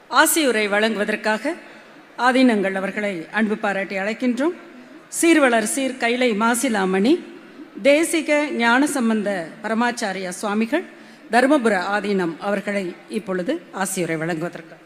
ஆசியுரை வழங்குவதற்காக ஆதீனங்கள் அவர்களை அன்பு பாராட்டி அழைக்கின்றோம். சீர்வளர் சீர் கைலை மாசிலாமணி தேசிக ஞானசம்பந்த பரமாச்சாரிய சுவாமிகள் தருமபுர ஆதீனம் அவர்களை இப்பொழுது ஆசியுரை வழங்குவதற்காக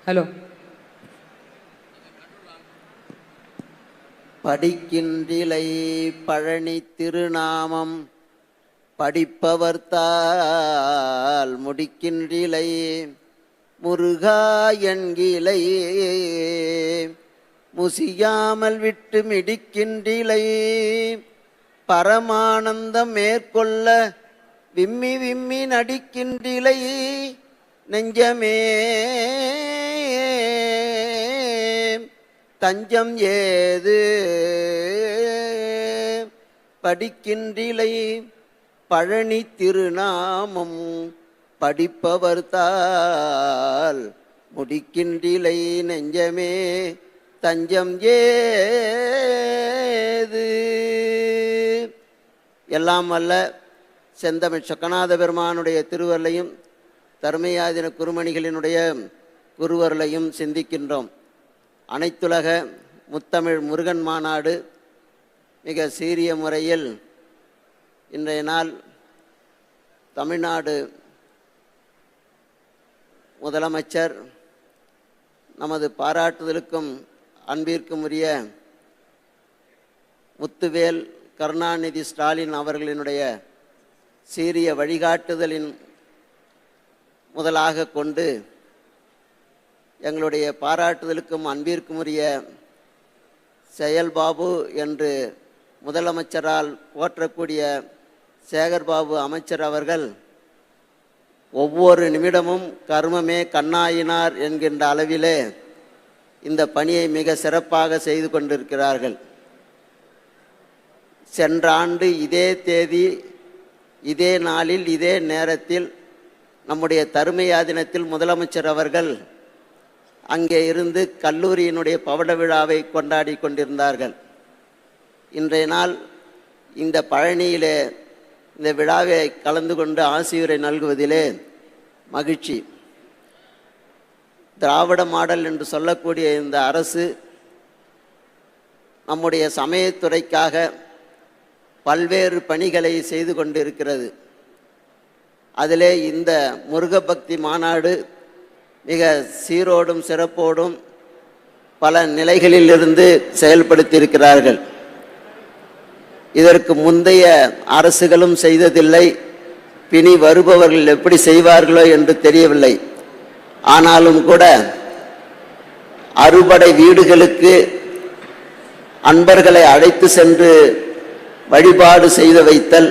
ஹலோ. படிக்கின்றிலை பழனி திருநாமம் படிப்பவர்த்தால் முடிக்கின்றிலை முருகா என்கிலை முசியாமல் விட்டு மிடிக்கின்றிலை பரமானந்தம் மேற்கொள்ள விம்மி விம்மி நடிக்கின்றிலை நெஞ்சமே தஞ்சம் ஏது படிக்கின்றிலை பழனி திருநாமம் படிப்பவர்த்தால் முடிக்கின்றிலை நெஞ்சமே தஞ்சம் ஏது. எல்லாம் அல்ல செந்தமிழ் சொக்கநாத பெருமானுடைய திருவருளையும் தர்மயாதின குருமணிகளினுடைய குருவருளையும் சிந்திக்கின்றோம். அனைத்துலக முத்தமிழ் முருகன் மாநாடு மிக சீரிய முறையில் இன்றைய நாள் தமிழ்நாடு முதலமைச்சர் நமது பாராட்டுதலுக்கும் அன்பிற்கும் உரிய முத்துவேல் கருணாநிதி ஸ்டாலின் அவர்களினுடைய சீரிய வழிகாட்டுதலின் முதலாக கொண்டு எங்களுடைய பாராட்டுதலுக்கும் அன்பிற்கும் உரிய செயல்பாபு என்று முதலமைச்சரால் போற்றக்கூடிய சேகர்பாபு அமைச்சர் அவர்கள் ஒவ்வொரு நிமிடமும் கர்மமே கண்ணாயினார் என்கின்ற அளவிலே இந்த பணியை மிக சிறப்பாக செய்து கொண்டிருக்கிறார்கள். சென்ற ஆண்டு இதே தேதி இதே நாளில் இதே நேரத்தில் நம்முடைய தருமயாதினத்தில் முதலமைச்சர் அவர்கள் அங்கே இருந்து கல்லூரியினுடைய பவள விழாவை கொண்டாடி கொண்டிருந்தார்கள். இன்றைய நாள் இந்த பழனியிலே இந்த விழாவை கலந்து கொண்டு ஆசியுரை நல்குவதிலே மகிழ்ச்சி. திராவிட மாடல் என்று சொல்லக்கூடிய இந்த அரசு நம்முடைய சமயத்துறைக்காக பல்வேறு பணிகளை செய்து கொண்டிருக்கிறது. அதிலே இந்த முருக பக்தி மாநாடு மிக சீரோடும் சிறப்போடும் பல நிலைகளிலிருந்து செயல்படுத்தியிருக்கிறார்கள். இதற்கு முந்தைய அரசுகளும் செய்ததில்லை. பிணி வருபவர்கள் எப்படி செய்வார்களோ என்று தெரியவில்லை. ஆனாலும் கூட அறுபடை வீடுகளுக்கு அன்பர்களை அழைத்து சென்று வழிபாடு செய்து வைத்தல்,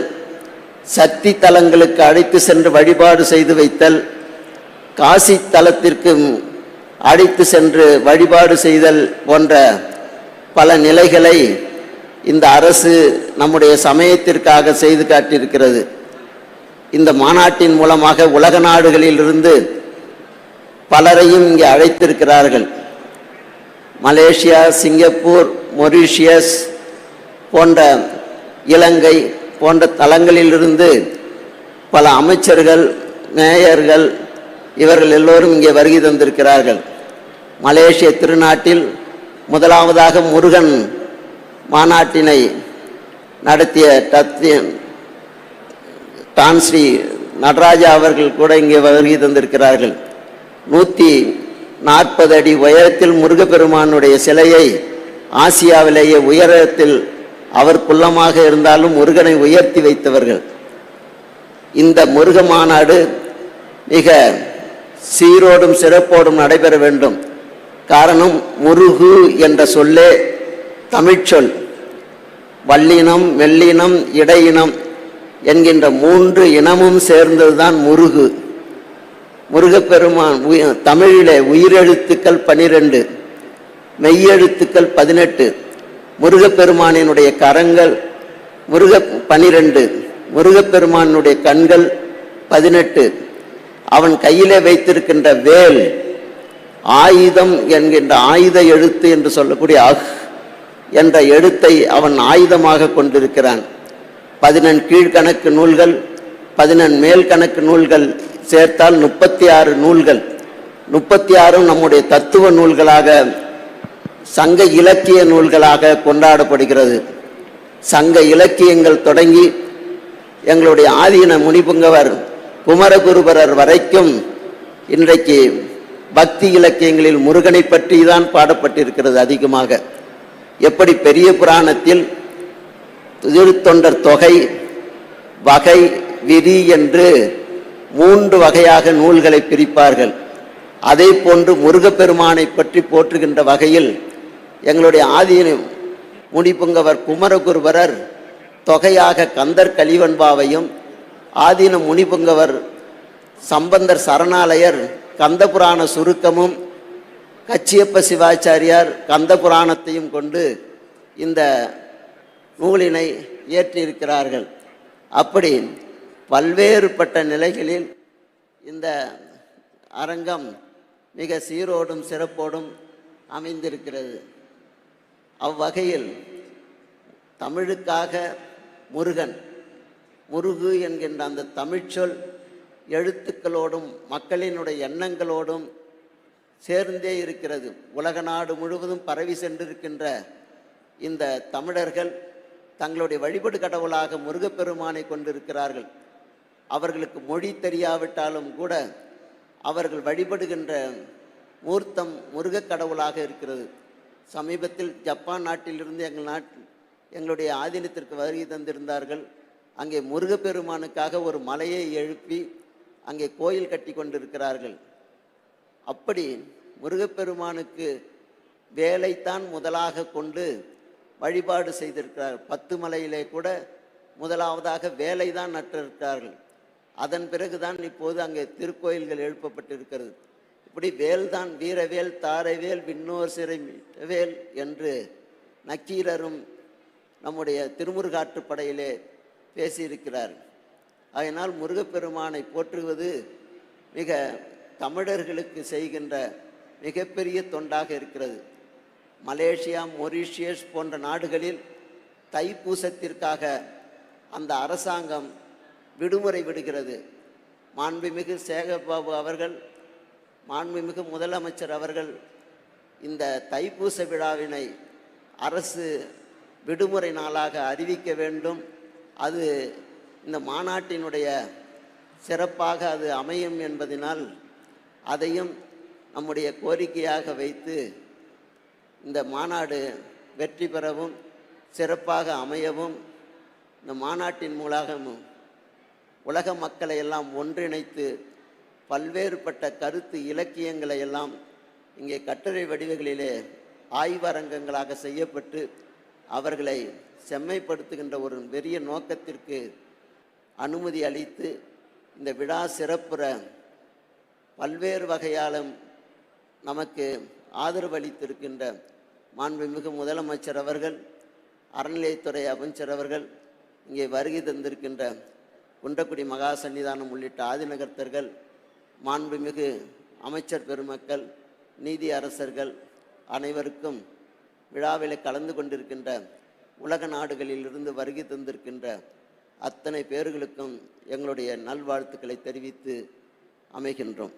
சக்தி தலங்களுக்கு அழைத்து சென்று வழிபாடு செய்து வைத்தல், காசி தலத்திற்கு அழைத்து சென்று வழிபாடு செய்தல் போன்ற பல நிலைகளை இந்த அரசு நம்முடைய சமயத்திற்காக செய்து காட்டியிருக்கிறது. இந்த மாநாட்டின் மூலமாக உலக நாடுகளிலிருந்து பலரையும் இங்கே அழைத்திருக்கிறார்கள். மலேசியா, சிங்கப்பூர், மொரீஷியஸ் போன்ற இலங்கை போன்ற தலங்களிலிருந்து பல அமைச்சர்கள், மேயர்கள் இவர்கள் எல்லோரும் இங்கே வருகை தந்திருக்கிறார்கள். மலேசிய திருநாட்டில் முதலாவதாக முருகன் மாநாட்டினை நடத்திய டான்ஸ்ரீ நடராஜா அவர்கள் கூட இங்கே வருகை தந்திருக்கிறார்கள். 140 அடி உயரத்தில் முருகப்பெருமானுடைய சிலையை ஆசியாவிலேயே உயரத்தில் அவர் குள்ளமாக இருந்தாலும் முருகனை உயர்த்தி வைத்தவர்கள். இந்த முருக மாநாடு மிக சீரோடும் சிறப்போடும் நடைபெற வேண்டும். காரணம், முருகு என்ற சொல்லே தமிழ்ச்சொல். வல்லினம், மெல்லினம், இடையினம் என்கின்ற 3 இனமும் சேர்ந்ததுதான் முருகு. முருகப்பெருமான் தமிழிலே உயிரெழுத்துக்கள் 12, மெய்யெழுத்துக்கள் 18. முருகப்பெருமானினுடைய கரங்கள் 12, முருகப்பெருமானுடைய கண்கள் 18. அவன் கையிலே வைத்திருக்கின்ற வேல் ஆயுதம் என்கின்ற ஆயுத எழுத்து என்று சொல்லக்கூடிய என்ற எழுத்தை அவன் ஆயுதமாக கொண்டிருக்கிறான். 14 கீழ்கணக்கு நூல்கள், 14 மேல் கணக்கு நூல்கள் சேர்த்தால் 36 நூல்கள். 36 நம்முடைய தத்துவ நூல்களாக, சங்க இலக்கிய நூல்களாக கொண்டாடப்படுகிறது. சங்க இலக்கியங்கள் தொடங்கி எங்களுடைய ஆதீன முனிபுங்கவர் குமரகுருபரர் வரைக்கும் இன்றைக்கு பக்தி இலக்கியங்களில் முருகனை பற்றி தான் பாடப்பட்டிருக்கிறது அதிகமாக. எப்படி பெரிய புராணத்தில் திருத்தொண்டர் தொகை, வகை, விதி என்று 3 வகையாக நூல்களை பிரிப்பார்கள். அதே போன்று முருகப்பெருமானை பற்றி போற்றுகின்ற வகையில் எங்களுடைய ஆதீன முனிபுங்கவர் குமரகுருபரர் தொகையாக கந்தர் கலிவன்பாவையும், ஆதீன முனிபுங்கவர் சம்பந்தர் சரணாலயர் கந்தபுராண சுருக்கமும், கச்சியப்ப சிவாச்சாரியார் கந்த புராணத்தையும் கொண்டு இந்த நூலினை இயற்றியிருக்கிறார்கள். அப்படி பல்வேறுபட்ட நிலைகளில் இந்த அரங்கம் மிக சீரோடும் சிறப்போடும் அமைந்திருக்கிறது. அவ்வகையில் தமிழுக்காக முருகன், முருகு என்கின்ற அந்த தமிழ்ச்சொல் எழுத்துக்களோடும் மக்களினுடைய எண்ணங்களோடும் சேர்ந்தே இருக்கிறது. உலக நாடு முழுவதும் பரவி சென்றிருக்கின்ற இந்த தமிழர்கள் தங்களுடைய வழிபடு கடவுளாக முருகப்பெருமானை கொண்டிருக்கிறார்கள். அவர்களுக்கு மொழி தெரியாவிட்டாலும் கூட அவர்கள் வழிபடுகின்ற மூர்த்தம் முருகக் கடவுளாக இருக்கிறது. சமீபத்தில் ஜப்பான் நாட்டிலிருந்து எங்களுடைய ஆதீனத்திற்கு வருகை தந்திருந்தார்கள். அங்கே முருகப்பெருமானுக்காக ஒரு மலையை எழுப்பி அங்கே கோயில் கட்டி கொண்டிருக்கிறார்கள். அப்படி முருகப்பெருமானுக்கு வேலைத்தான் முதலாக கொண்டு வழிபாடு செய்திருக்கிறார். 10 மலையிலே கூட முதலாவதாக வேலை தான் நட்டிருக்கிறார்கள். அதன் பிறகுதான் இப்போது அங்கே திருக்கோயில்கள் எழுப்பப்பட்டிருக்கிறது. இப்படி வேல்தான் வீரவேல், தாரைவேல், விண்ணோர் சிறை வேல் என்று நக்கீரரும் நம்முடைய திருமுருகாற்றுப்படையிலே பேசியிருக்கிறார். அதனால் முருகப்பெருமானை போற்றுவது மிக தமிழர்களுக்கு செய்கின்ற மிகப்பெரிய தொண்டாக இருக்கிறது. மலேசியா, மொரீஷியஸ் போன்ற நாடுகளில் தைப்பூசத்திற்காக அந்த அரசாங்கம் விடுமுறை விடுகிறது. மாண்புமிகு சேகர்பாபு அவர்கள், மாண்புமிகு முதலமைச்சர் அவர்கள் இந்த தைப்பூச விழாவினை அரசு விடுமுறை நாளாக அறிவிக்க வேண்டும். அது இந்த மாநாட்டினுடைய சிறப்பாக அது அமையும் என்பதனால் அதையும் நம்முடைய கோரிக்கையாக வைத்து இந்த மாநாடு வெற்றி பெறவும் சிறப்பாக அமையவும் இந்த மாநாட்டின் மூலமும் உலக மக்களை எல்லாம் ஒன்றிணைத்து பல்வேறுபட்ட கருத்து இலக்கியங்களை எல்லாம் இங்கே கட்டுரை வடிவங்களிலே ஆய்வரங்கங்களாக செய்யப்பட்டு அவர்களை செம்மைப்படுத்துகின்ற ஒரு பெரிய நோக்கத்திற்கு அனுமதி அளித்து இந்த விழா சிறப்புற பல்வேறு வகையாலும் நமக்கு ஆதரவு அளித்திருக்கின்ற மாண்புமிகு முதலமைச்சர் அவர்கள், அறநிலையத்துறை அமைச்சர் அவர்கள், இங்கே வருகை தந்திருக்கின்ற குன்றக்குடி மகா சன்னிதானம் உள்ளிட்ட ஆதிநகர்த்தர்கள், மாண்புமிகு அமைச்சர் பெருமக்கள், நீதி அரசர்கள் அனைவருக்கும் விழாவில் கலந்து கொண்டிருக்கின்ற உலக நாடுகளிலிருந்து வருகை தந்திருக்கின்ற அத்தனை பேர்களுக்கும் எங்களுடைய நல்வாழ்த்துக்களை தெரிவித்து அமைகின்றோம்.